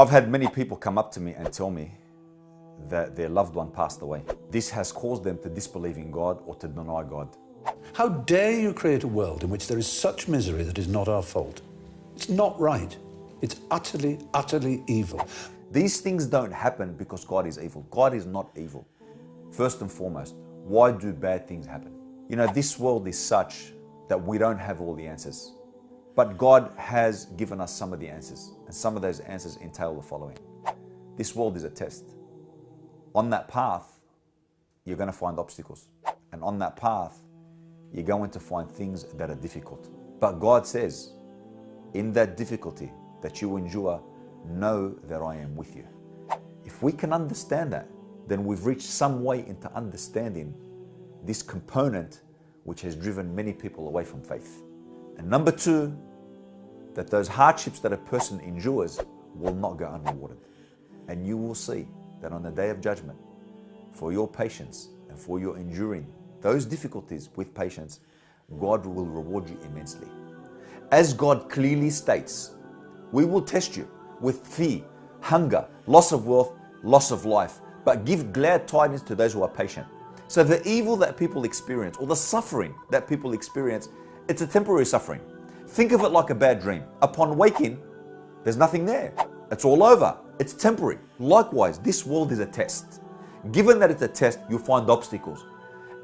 I've had many people come up to me and tell me that their loved one passed away. This has caused them to disbelieve in God or to deny God. How dare you create a world in which there is such misery that is not our fault? It's not right. It's utterly, utterly evil. These things don't happen because God is evil. God is not evil. First and foremost, why do bad things happen? You know, this world is such that we don't have all the answers. But God has given us some of the answers, and some of those answers entail the following. This world is a test. On that path, you're going to find obstacles. And on that path, you're going to find things that are difficult. But God says, in that difficulty that you endure, know that I am with you. If we can understand that, then we've reached some way into understanding this component which has driven many people away from faith. And number two, that those hardships that a person endures will not go unrewarded. And you will see that on the day of judgment, for your patience and for your enduring those difficulties with patience, God will reward you immensely. As God clearly states, we will test you with fear, hunger, loss of wealth, loss of life, but give glad tidings to those who are patient. So the evil that people experience, or the suffering that people experience, it's a temporary suffering. Think of it like a bad dream. Upon waking, there's nothing there. It's all over. It's temporary. Likewise, this world is a test. Given that it's a test, you'll find obstacles.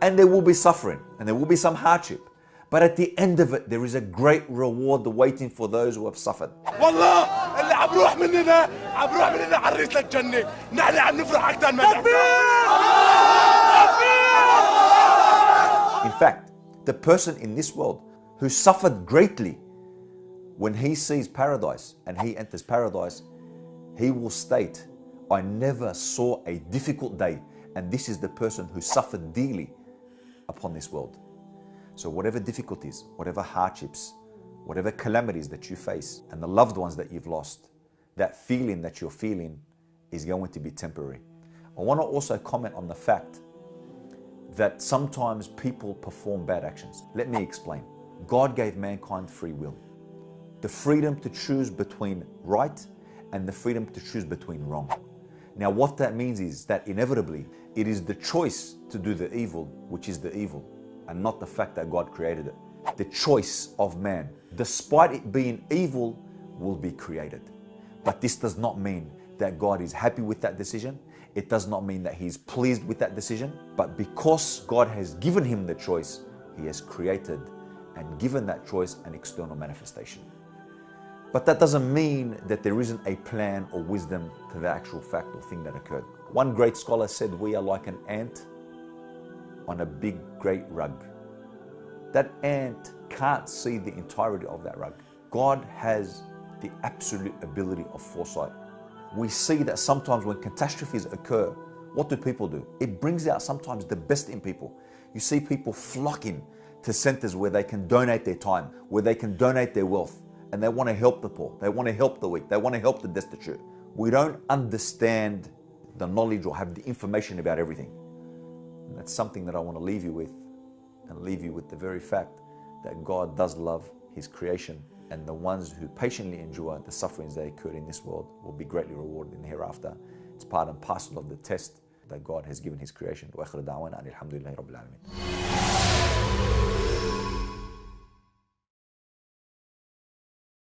And there will be suffering, and there will be some hardship. But at the end of it, there is a great reward waiting for those who have suffered. In fact, the person in this world who suffered greatly, when he sees paradise and he enters paradise, he will state, I never saw a difficult day. And this is the person who suffered dearly upon this world. So whatever difficulties, whatever hardships, whatever calamities that you face, and the loved ones that you've lost, that feeling that you're feeling is going to be temporary. I want to also comment on the fact that sometimes people perform bad actions. Let me explain. God gave mankind free will. The freedom to choose between right and the freedom to choose between wrong. Now what that means is that inevitably it is the choice to do the evil which is the evil, and not the fact that God created it. The choice of man, despite it being evil, will be created. But this does not mean that God is happy with that decision. It does not mean that He's pleased with that decision. But because God has given him the choice, He has created and given that choice an external manifestation. But that doesn't mean that there isn't a plan or wisdom to the actual fact or thing that occurred. One great scholar said we are like an ant on a big, great rug. That ant can't see the entirety of that rug. God has the absolute ability of foresight. We see that sometimes when catastrophes occur, what do people do? It brings out sometimes the best in people. You see people flocking to centers where they can donate their time, where they can donate their wealth, and they want to help the poor, they want to help the weak, they want to help the destitute. We don't understand the knowledge or have the information about everything. And that's something that I want to leave you with, and leave you with the very fact that God does love His creation, and the ones who patiently endure the sufferings that occur in this world will be greatly rewarded in the hereafter. It's part and parcel of the test that God has given His creation. Wa akhiru da'wana alhamdulillahi rabbil alamin.